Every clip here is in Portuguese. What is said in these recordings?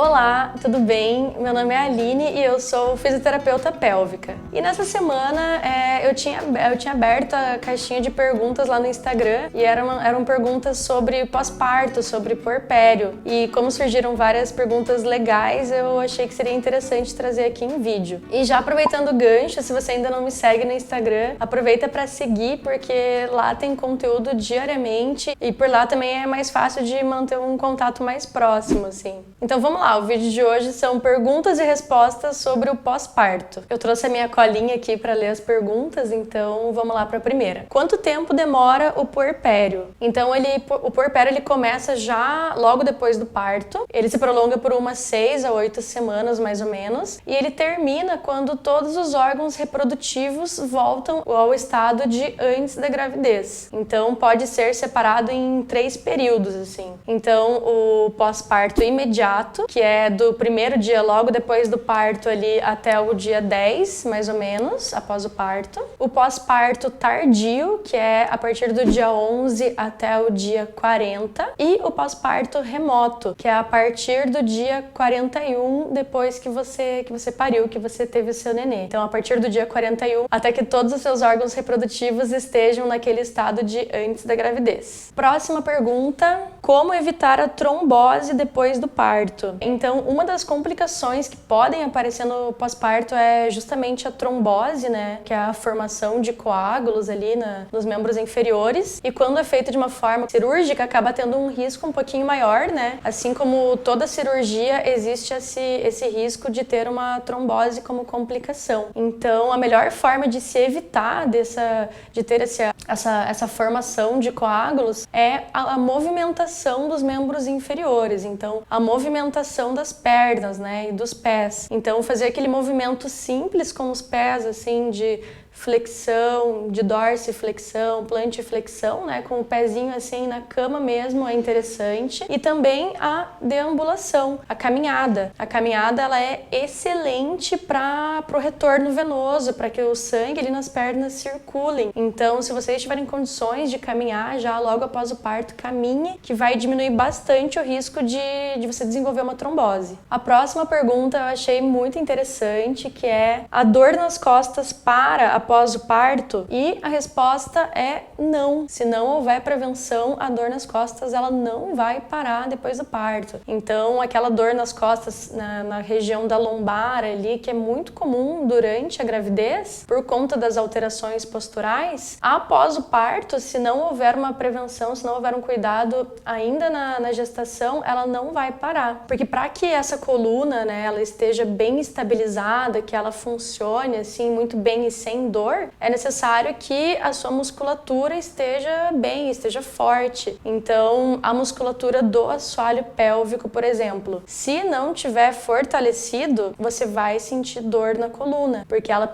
Olá, tudo bem? Meu nome é Aline e eu sou fisioterapeuta pélvica. E nessa semana eu tinha aberto a caixinha de perguntas lá no Instagram e eram perguntas sobre pós-parto, sobre puerpério. E como surgiram várias perguntas legais, eu achei que seria interessante trazer aqui em vídeo. E já aproveitando o gancho, se você ainda não me segue no Instagram, aproveita para seguir, porque lá tem conteúdo diariamente e por lá também é mais fácil de manter um contato mais próximo, assim. Então vamos lá. O vídeo de hoje são perguntas e respostas sobre o pós-parto. Eu trouxe a minha colinha aqui para ler as perguntas, então vamos lá para a primeira. Quanto tempo demora o puerpério? Então o puerpério ele começa já logo depois do parto. Ele se prolonga por umas 6 a 8 semanas mais ou menos e ele termina quando todos os órgãos reprodutivos voltam ao estado de antes da gravidez. Então pode ser separado em 3 períodos assim. Então o pós-parto imediato, que é do primeiro dia logo depois do parto ali até o dia 10, mais ou menos, após o parto. O pós-parto tardio, que é a partir do dia 11 até o dia 40. E o pós-parto remoto, que é a partir do dia 41 depois que você pariu, que você teve o seu nenê. Então, a partir do dia 41 até que todos os seus órgãos reprodutivos estejam naquele estado de antes da gravidez. Próxima pergunta: como evitar a trombose depois do parto? Então, uma das complicações que podem aparecer no pós-parto é justamente a trombose, né? Que é a formação de coágulos ali nos membros inferiores. E quando é feita de uma forma cirúrgica, acaba tendo um risco um pouquinho maior, né? Assim como toda cirurgia, existe esse risco de ter uma trombose como complicação. Então, a melhor forma de se evitar de ter essa formação de coágulos é a movimentação dos membros inferiores. Então, a movimentação das pernas, né, e dos pés. Então, fazer aquele movimento simples com os pés, assim, de flexão, de dorsiflexão, plantiflexão, né, com o pezinho assim na cama mesmo, é interessante. E também a deambulação, a caminhada. A caminhada ela é excelente para o retorno venoso, para que o sangue ali nas pernas circulem. Então, se vocês tiverem condições de caminhar já logo após o parto, caminhe, que vai diminuir bastante o risco de você desenvolver uma trombose. A próxima pergunta eu achei muito interessante, que é a dor nas costas para após o parto? E a resposta é não. Se não houver prevenção, a dor nas costas ela não vai parar depois do parto. Então, aquela dor nas costas na região da lombar ali, que é muito comum durante a gravidez, por conta das alterações posturais, após o parto, se não houver uma prevenção, se não houver um cuidado ainda na gestação, ela não vai parar. Porque para que essa coluna, né, ela esteja bem estabilizada, que ela funcione assim muito bem e sem dor, é necessário que a sua musculatura esteja bem, esteja forte. Então, a musculatura do assoalho pélvico, por exemplo, se não tiver fortalecido, você vai sentir dor na coluna, porque ela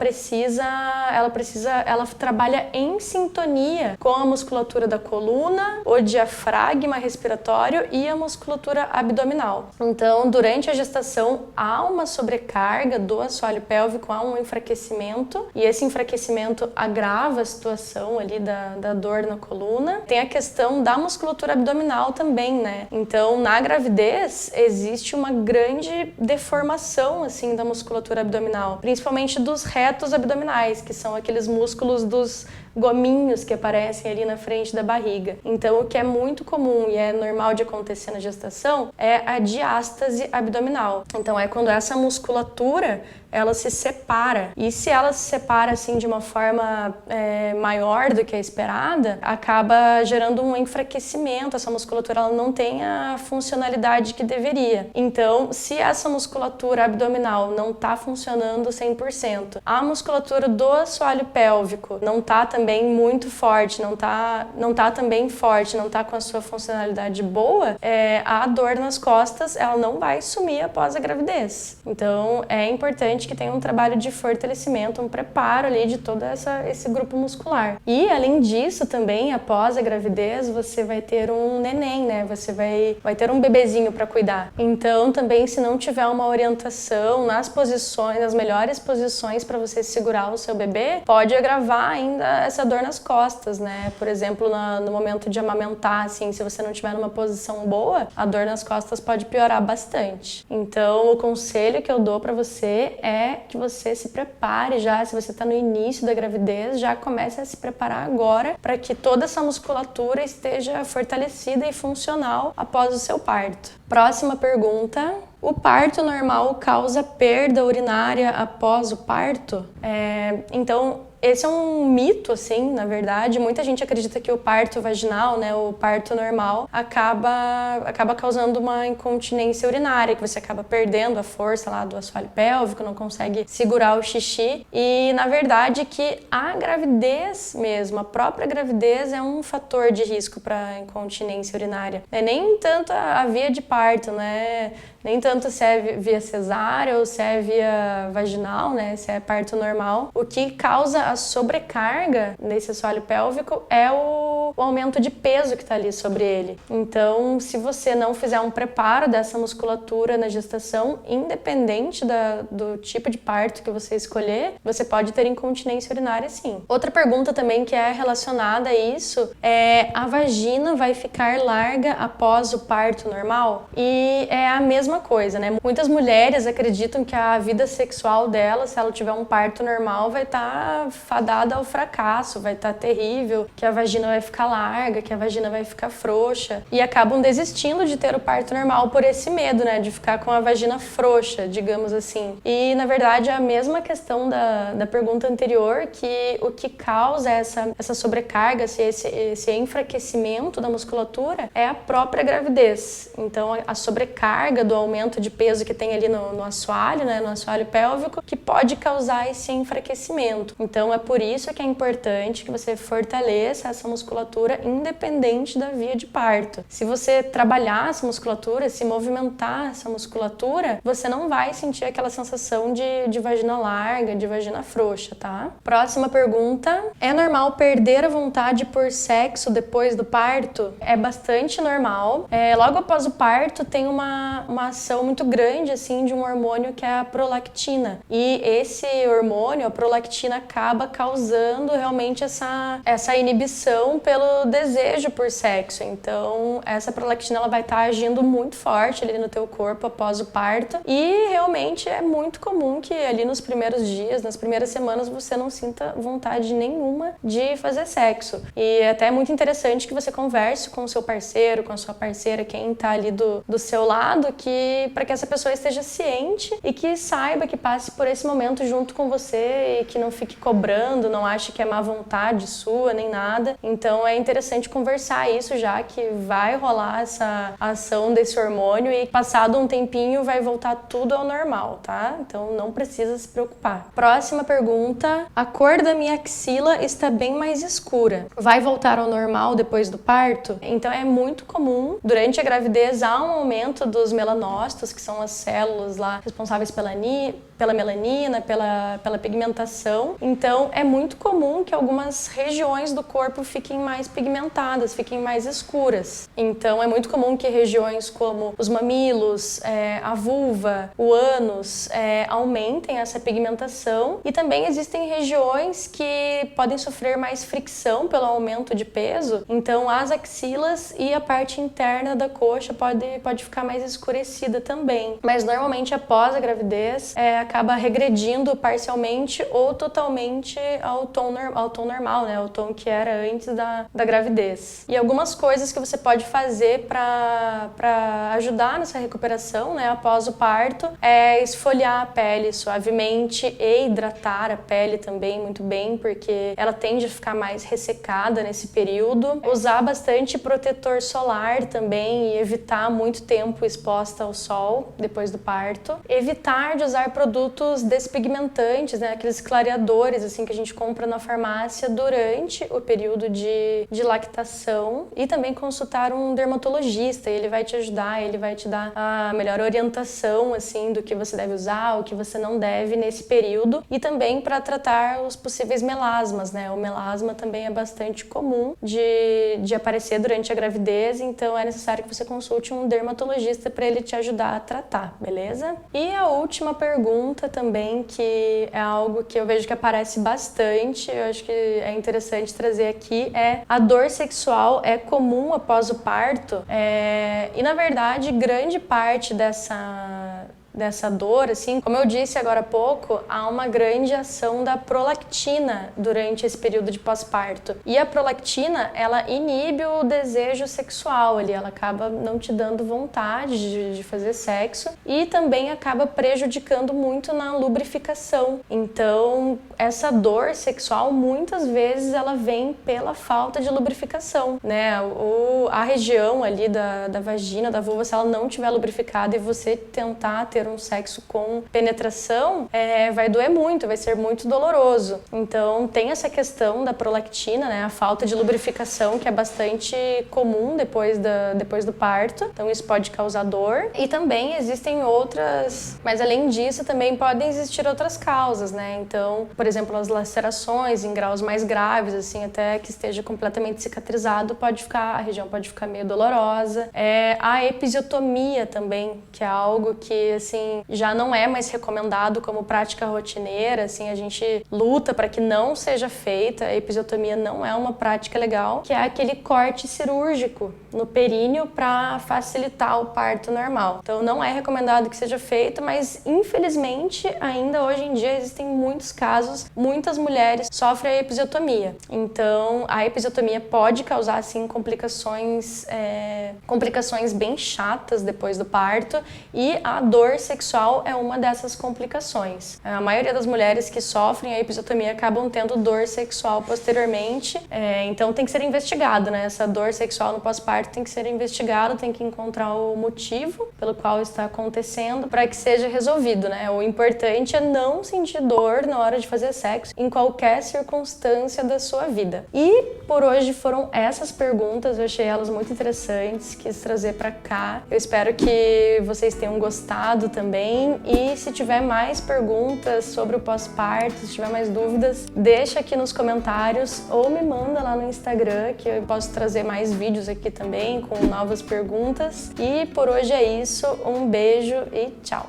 trabalha em sintonia com a musculatura da coluna, o diafragma respiratório e a musculatura abdominal. Então, durante a gestação, há uma sobrecarga do assoalho pélvico, há um enfraquecimento, e esse enfraquecimento agrava a situação ali da dor na coluna. Tem a questão da musculatura abdominal também, né? Então, na gravidez, existe uma grande deformação, assim, da musculatura abdominal, principalmente dos retos abdominais, que são aqueles músculos dos gominhos que aparecem ali na frente da barriga. Então, o que é muito comum e é normal de acontecer na gestação é a diástase abdominal. Então, é quando essa musculatura ela se separa. E se ela se separa assim de uma forma maior do que a esperada, acaba gerando um enfraquecimento. Essa musculatura ela não tem a funcionalidade que deveria. Então, se essa musculatura abdominal não está funcionando 100%, a musculatura do assoalho pélvico não está também muito forte, não tá também forte, não está com a sua funcionalidade boa, a dor nas costas ela não vai sumir após a gravidez. Então, é importante que tenha um trabalho de fortalecimento, um preparo ali de todo esse grupo muscular. E, além disso, também, após a gravidez, você vai ter um neném, né? Você vai ter um bebezinho para cuidar. Então, também, se não tiver uma orientação nas melhores posições para você segurar o seu bebê, pode agravar ainda essa dor nas costas, né? Por exemplo, no momento de amamentar, assim, se você não estiver numa posição boa, a dor nas costas pode piorar bastante. Então, o conselho que eu dou para você é que você se prepare já, se você está no início da gravidez, já comece a se preparar agora para que toda essa musculatura esteja fortalecida e funcional após o seu parto. Próxima pergunta. O parto normal causa perda urinária após o parto? Então, esse é um mito, assim, na verdade. Muita gente acredita que o parto vaginal, né, o parto normal, acaba causando uma incontinência urinária, que você acaba perdendo a força lá do assoalho pélvico, não consegue segurar o xixi. E, na verdade, que a gravidez mesmo, a própria gravidez é um fator de risco para incontinência urinária. Nem tanto a via de parto, né? Nem tanto se é via cesárea ou se é via vaginal, né? Se é parto normal. O que causa a sobrecarga nesse assoalho pélvico é o aumento de peso que está ali sobre ele. Então, se você não fizer um preparo dessa musculatura na gestação, independente do tipo de parto que você escolher, você pode ter incontinência urinária, sim. Outra pergunta também que é relacionada a isso é: a vagina vai ficar larga após o parto normal? E é a mesma coisa, né? Muitas mulheres acreditam que a vida sexual dela, se ela tiver um parto normal, vai estar fadada ao fracasso, vai estar terrível, que a vagina vai ficar larga, que a vagina vai ficar frouxa, e acabam desistindo de ter o parto normal por esse medo, né? De ficar com a vagina frouxa, digamos assim. E, na verdade, é a mesma questão da pergunta anterior, que o que causa essa sobrecarga, esse enfraquecimento da musculatura é a própria gravidez. Então, a sobrecarga do aumento de peso que tem ali no assoalho, né, no assoalho pélvico, que pode causar esse enfraquecimento. Então é por isso que é importante que você fortaleça essa musculatura independente da via de parto. Se você trabalhar essa musculatura, se movimentar essa musculatura, você não vai sentir aquela sensação de vagina larga, de vagina frouxa, tá? Próxima pergunta. É normal perder a vontade por sexo depois do parto? É bastante normal. Logo após o parto tem uma ação muito grande, assim, de um hormônio que é a prolactina. E esse hormônio, a prolactina, acaba causando realmente essa inibição pelo desejo por sexo. Então, essa prolactina, ela vai estar agindo muito forte ali no teu corpo após o parto. E realmente é muito comum que ali nos primeiros dias, nas primeiras semanas, você não sinta vontade nenhuma de fazer sexo. E até é muito interessante que você converse com o seu parceiro, com a sua parceira, quem tá ali do seu lado, para que essa pessoa esteja ciente e que saiba, que passe por esse momento junto com você e que não fique cobrando, não ache que é má vontade sua, nem nada. Então é interessante conversar isso, já que vai rolar essa ação desse hormônio e passado um tempinho vai voltar tudo ao normal, tá? Então não precisa se preocupar. Próxima pergunta. A cor da minha axila está bem mais escura. Vai voltar ao normal depois do parto? Então é muito comum, durante a gravidez, há um aumento dos melanócitos, que são as células lá responsáveis pela melanina, pela pigmentação. Então é muito comum que algumas regiões do corpo fiquem mais pigmentadas, fiquem mais escuras. Então é muito comum que regiões como os mamilos, a vulva, o ânus aumentem essa pigmentação, e também existem regiões que podem sofrer mais fricção pelo aumento de peso. Então as axilas e a parte interna da coxa pode ficar mais escurecida também. Mas normalmente após a gravidez acaba regredindo parcialmente ou totalmente ao tom normal, né? Ao tom que era antes da gravidez. E algumas coisas que você pode fazer para ajudar nessa recuperação, né, após o parto, é esfoliar a pele suavemente e hidratar a pele também muito bem, porque ela tende a ficar mais ressecada nesse período. Usar bastante protetor solar também e evitar muito tempo exposta ao sol depois do parto. Evitar de usar produtos despigmentantes, né, aqueles clareadores assim que a gente compra na farmácia durante o período de lactação, e também consultar um dermatologista. Ele vai te ajudar, ele vai te dar a melhor orientação assim do que você deve usar, o que você não deve nesse período, e também para tratar os possíveis melasmas, né? O melasma também é bastante comum de aparecer durante a gravidez, então é necessário que você consulte um dermatologista para ele te ajudar a tratar, beleza? E a última pergunta pergunta também, que é algo que eu vejo que aparece bastante, eu acho que é interessante trazer aqui, é: a dor sexual é comum após o parto? E na verdade, grande parte dessa dor, assim, como eu disse agora há pouco, há uma grande ação da prolactina durante esse período de pós-parto. E a prolactina, ela inibe o desejo sexual ali, ela acaba não te dando vontade de fazer sexo e também acaba prejudicando muito na lubrificação. Então, essa dor sexual, muitas vezes, ela vem pela falta de lubrificação, né? A região ali da vagina, da vulva, se ela não tiver lubrificada e você tentar ter um sexo com penetração, vai doer muito, vai ser muito doloroso. Então tem essa questão da prolactina, né, a falta de lubrificação, que é bastante comum depois do parto. Então isso pode causar dor. E também existem outras, mas além disso também podem existir outras causas, né? Então, por exemplo, as lacerações em graus mais graves, assim, até que esteja completamente cicatrizado, a região pode ficar meio dolorosa. A episiotomia também, que é algo que, assim, já não é mais recomendado como prática rotineira, assim, a gente luta para que não seja feita. A episiotomia não é uma prática legal, que é aquele corte cirúrgico no períneo para facilitar o parto normal. Então não é recomendado que seja feito, mas infelizmente ainda hoje em dia existem muitos casos, muitas mulheres sofrem a episiotomia. Então a episiotomia pode causar, assim, complicações bem chatas depois do parto, e a dor sexual é uma dessas complicações. A maioria das mulheres que sofrem a episiotomia acabam tendo dor sexual posteriormente, então tem que ser investigado, né? Essa dor sexual no pós-parto tem que ser investigado, tem que encontrar o motivo pelo qual está acontecendo para que seja resolvido, né? O importante é não sentir dor na hora de fazer sexo em qualquer circunstância da sua vida. E por hoje foram essas perguntas, eu achei elas muito interessantes, quis trazer para cá. Eu espero que vocês tenham gostado também, e se tiver mais perguntas sobre o pós-parto, se tiver mais dúvidas, deixa aqui nos comentários ou me manda lá no Instagram, que eu posso trazer mais vídeos aqui também com novas perguntas. E por hoje é isso, um beijo e tchau!